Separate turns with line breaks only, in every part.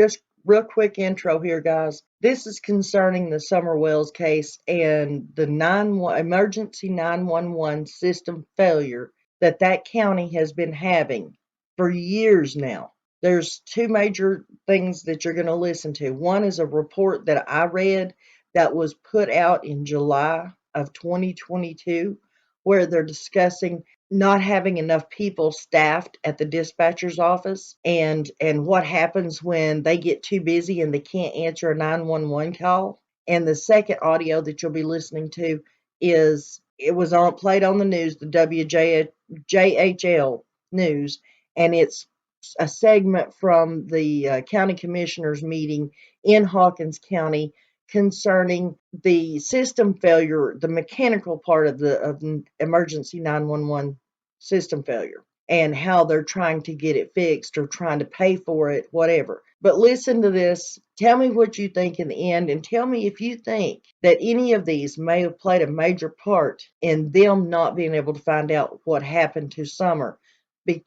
Just real quick intro here, guys. This is concerning the summerwells case and the emergency 911 system failure that county has been having for years now. There's two major things that you're going to listen to. One is a report that I read that was put out in July of 2022, where they're discussing not having enough people staffed at the dispatcher's office and what happens when they get too busy and they can't answer a 911 call. And the second audio that you'll be listening to is it was played on the news, the WJHL news, and it's a segment from the county commissioners meeting in Hawkins County concerning the system failure, the mechanical part of the emergency 911 system failure, and how they're trying to get it fixed or trying to pay for it, whatever. But listen to this. Tell me what you think in the end, and tell me if you think that any of these may have played a major part in them not being able to find out what happened to Summer,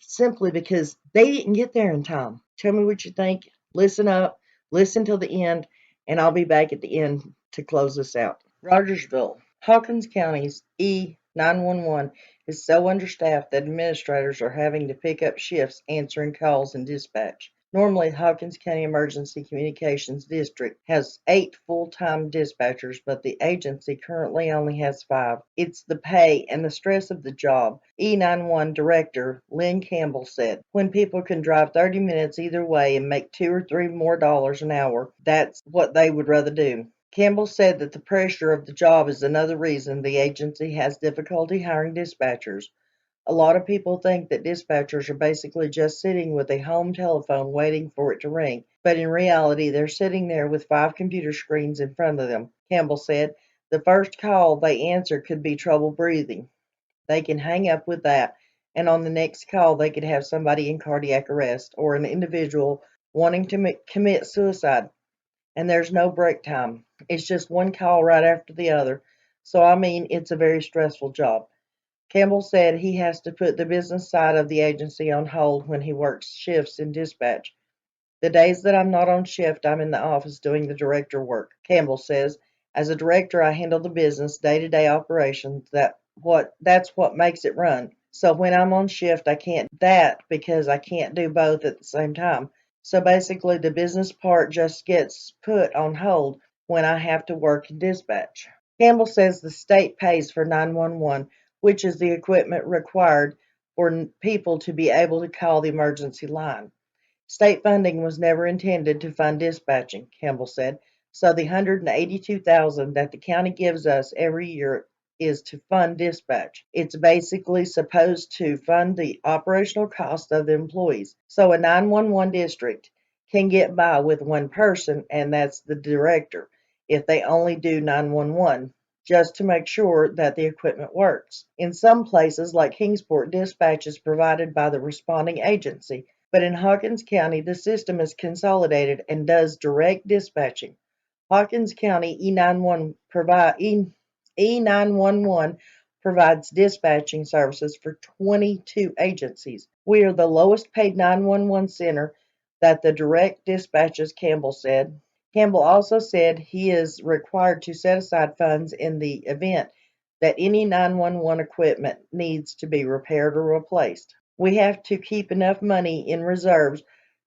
simply because they didn't get there in time. Tell me what you think. Listen up. Listen till the end, and I'll be back at the end to close this out. Rogersville, Hawkins County's E911 is so understaffed that administrators are having to pick up shifts answering calls and dispatch. Normally, Hawkins County Emergency Communications District has 8 full-time dispatchers, but the agency currently only has 5. It's the pay and the stress of the job. E91 Director Lynn Campbell said, when people can drive 30 minutes either way and make $2 or $3 more an hour, that's what they would rather do. Campbell said that the pressure of the job is another reason the agency has difficulty hiring dispatchers. A lot of people think that dispatchers are basically just sitting with a home telephone waiting for it to ring, but in reality, they're sitting there with 5 computer screens in front of them. Campbell said, the first call they answer could be trouble breathing. They can hang up with that, and on the next call, they could have somebody in cardiac arrest or an individual wanting to commit suicide. And there's no break time. It's just one call right after the other. So, I mean, it's a very stressful job. Campbell said he has to put the business side of the agency on hold when he works shifts in dispatch. The days that I'm not on shift, I'm in the office doing the director work. Campbell says, as a director, I handle the business, day-to-day operations. That's what makes it run. So when I'm on shift, I can't do that because I can't do both at the same time. So basically, the business part just gets put on hold when I have to work in dispatch. Campbell says the state pays for 911, which is the equipment required for people to be able to call the emergency line. State funding was never intended to fund dispatching, Campbell said, so the $182,000 that the county gives us every year is to fund dispatch. It's basically supposed to fund the operational cost of the employees. So a 911 district can get by with one person, and that's the director, if they only do 911. Just to make sure that the equipment works. In some places, like Kingsport, dispatch is provided by the responding agency, but in Hawkins County, the system is consolidated and does direct dispatching. Hawkins County E911 provides dispatching services for 22 agencies. We are the lowest paid 911 center that the direct dispatches, Campbell said. Campbell also said he is required to set aside funds in the event that any 911 equipment needs to be repaired or replaced. We have to keep enough money in reserves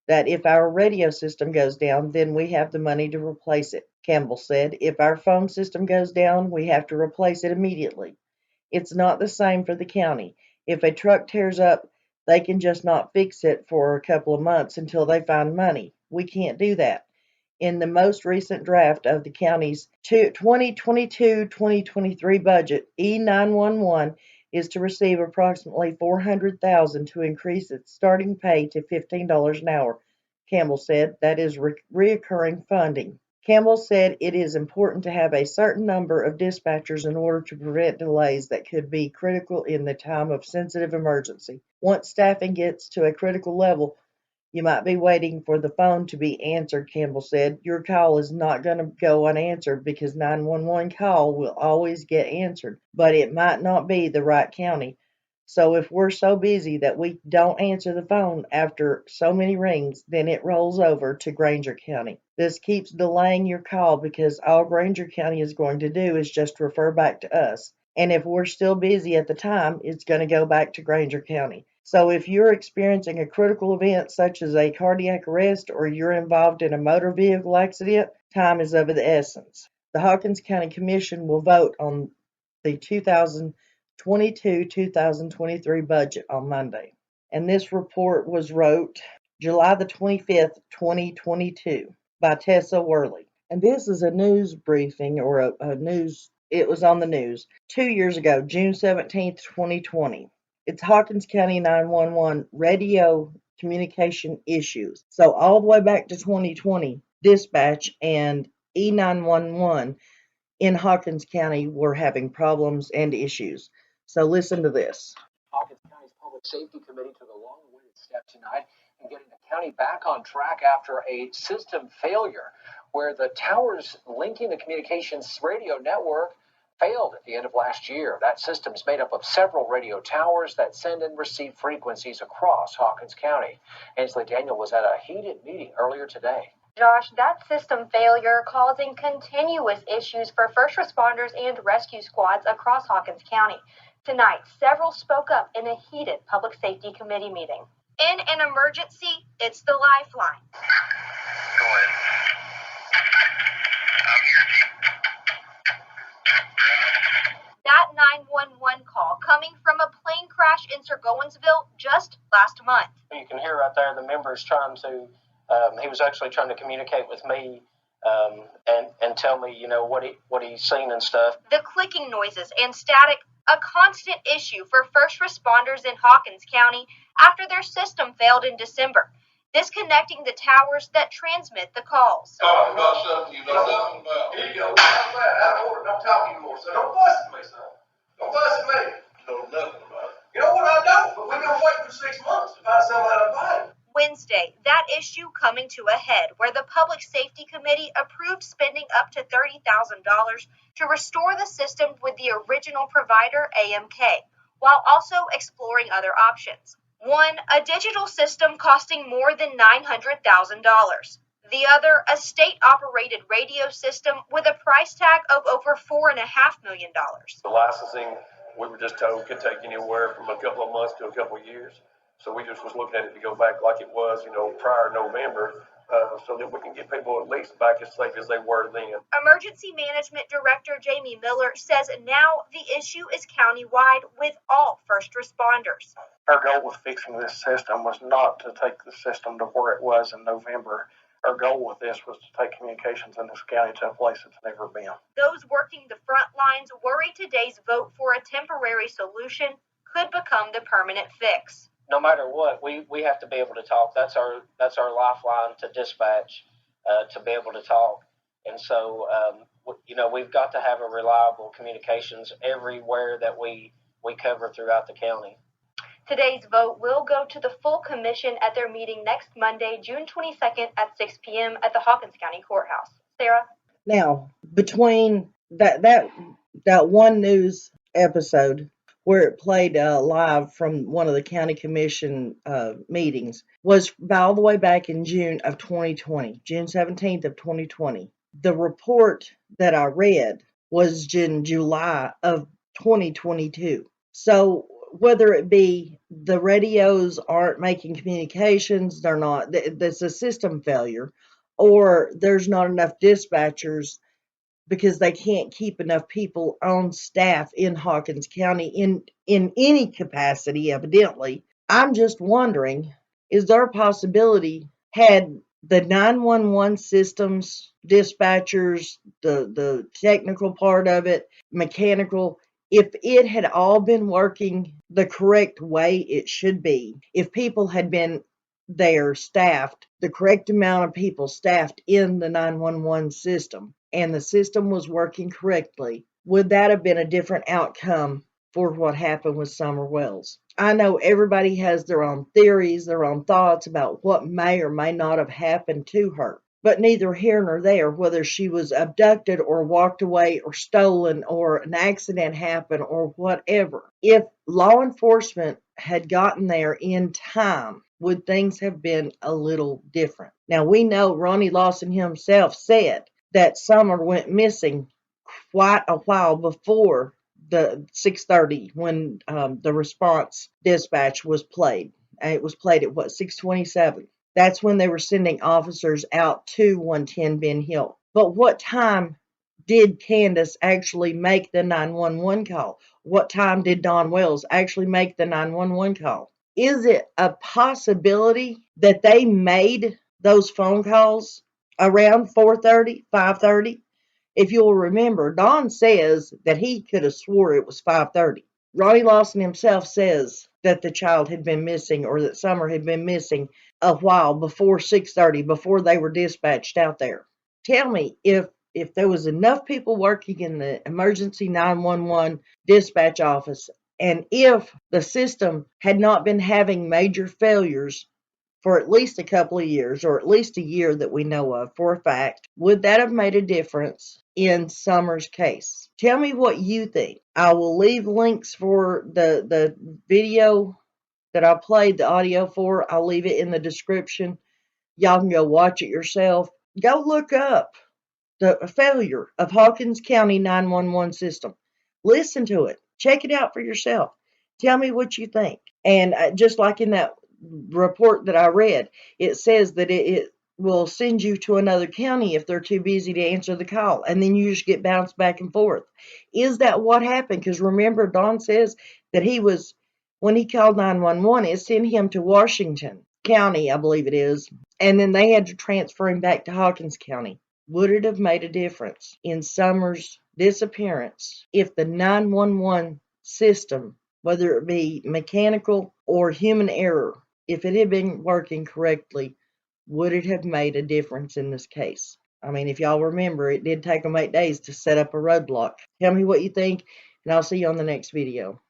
that if our radio system goes down, then we have the money to replace it, Campbell said. If our phone system goes down, we have to replace it immediately. It's not the same for the county. If a truck tears up, they can just not fix it for a couple of months until they find money. We can't do that. In the most recent draft of the county's 2022-2023 budget, E911 is to receive approximately $400,000 to increase its starting pay to $15 an hour, Campbell said. That is recurring funding. Campbell said it is important to have a certain number of dispatchers in order to prevent delays that could be critical in the time of sensitive emergency. Once staffing gets to a critical level, you might be waiting for the phone to be answered, Campbell said. Your call is not going to go unanswered because 911 call will always get answered, but it might not be the right county. So if we're so busy that we don't answer the phone after so many rings, then it rolls over to Granger County. This keeps delaying your call because all Granger County is going to do is just refer back to us. And if we're still busy at the time, it's going to go back to Granger County. So if you're experiencing a critical event such as a cardiac arrest or you're involved in a motor vehicle accident, time is of the essence. The Hawkins County Commission will vote on the 2022-2023 budget on Monday. And this report was wrote July the 25th, 2022 by Tessa Worley. And this is a news briefing or a news, it was on the news 2 years ago, June 17th, 2020. It's Hawkins County 911 radio communication issues. So all the way back to 2020, dispatch and E911 in Hawkins County were having problems and issues. So listen to this.
Hawkins County's Public Safety Committee took a long-awaited step tonight in getting the county back on track after a system failure where the towers linking the communications radio network failed at the end of last year. That system is made up of several radio towers that send and receive frequencies across Hawkins County. Ainsley Daniel was at a heated meeting earlier today.
Josh, that system failure causing continuous issues for first responders and rescue squads across Hawkins County. Tonight, several spoke up in a heated Public Safety Committee meeting. In an emergency, it's the lifeline.
Go ahead. I'm here.
That 911 call coming from a plane crash in Sir Gowensville just last month.
You can hear right there the members trying to, he was actually trying to communicate with me and tell me, what he's seen and stuff.
The clicking noises and static, a constant issue for first responders in Hawkins County after their system failed in December, disconnecting the towers that transmit the calls.
Talking about something you know nothing about. Here you go. How's that? Out of order. Don't talk anymore. So don't fuss at me, son. Don't fuss at me. You know nothing about it. You know what? I don't. But we've been waiting for 6 months to find somebody to buy it.
Wednesday, that issue coming to a head where the Public Safety Committee approved spending up to $30,000 to restore the system with the original provider, AMK, while also exploring other options. One, a digital system costing more than $900,000. The other, a state-operated radio system with a price tag of over $4.5 million.
The licensing, we were just told, could take anywhere from a couple of months to a couple of years. So we just was looking at it to go back like it was, prior November, so that we can get people at least back as safe as they were then.
Emergency Management Director Jamie Miller says now the issue is countywide with all first responders.
Our goal with fixing this system was not to take the system to where it was in November. Our goal with this was to take communications in this county to a place it's never been.
Those working the front lines worry today's vote for a temporary solution could become the permanent fix.
No matter what, we have to be able to talk. That's our lifeline to dispatch, to be able to talk. And so, we've got to have a reliable communications everywhere that we cover throughout the county.
Today's vote will go to the full commission at their meeting next Monday, June 22nd at 6 p.m. at the Hawkins County Courthouse. Sarah?
Now, between that one news episode where it played live from one of the county commission meetings was all the way back in June of 2020, June 17th of 2020. The report that I read was in July of 2022. So whether it be the radios aren't making communications, they're not, there's a system failure, or there's not enough dispatchers because they can't keep enough people on staff in Hawkins County in any capacity, evidently. I'm just wondering, is there a possibility, had the 911 systems, dispatchers, the technical part of it, mechanical, if it had all been working the correct way it should be, if people had been there staffed, the correct amount of people staffed in the 911 system, and the system was working correctly, would that have been a different outcome for what happened with Summerwells? I know everybody has their own theories, their own thoughts about what may or may not have happened to her. but neither here nor there, whether she was abducted or walked away or stolen or an accident happened or whatever. If law enforcement had gotten there in time, would things have been a little different? Now, we know Ronnie Lawson himself said that Summer went missing quite a while before the 6:30 when the response dispatch was played. It was played at what, 6:27? That's when they were sending officers out to 110 Ben Hill. But what time did Candace actually make the 911 call? What time did Don Wells actually make the 911 call? Is it a possibility that they made those phone calls around 4:30, 5:30? If you'll remember, Don says that he could have swore it was 5:30. Ronnie Lawson himself says that the child had been missing, or that Summer had been missing a while before 6:30, before they were dispatched out there. Tell me, if there was enough people working in the emergency 911 dispatch office, and if the system had not been having major failures for at least a couple of years, or at least a year that we know of for a fact, would that have made a difference in Summer's case? Tell me what you think. I will leave links for the video that I played the audio for. I'll leave it in the description. Y'all can go watch it yourself. Go look up the failure of Hawkins County 911 system. Listen to it. Check it out for yourself. Tell me what you think. And just like in that report that I read, it says that it will send you to another county if they're too busy to answer the call, and then you just get bounced back and forth. Is that what happened? Because remember, Don says that when he called 911, it sent him to Washington County, I believe it is, and then they had to transfer him back to Hawkins County. Would it have made a difference in Summer's disappearance if the 911 system, whether it be mechanical or human error, if it had been working correctly, would it have made a difference in this case? I mean, if y'all remember, it did take them 8 days to set up a roadblock. Tell me what you think, and I'll see you on the next video.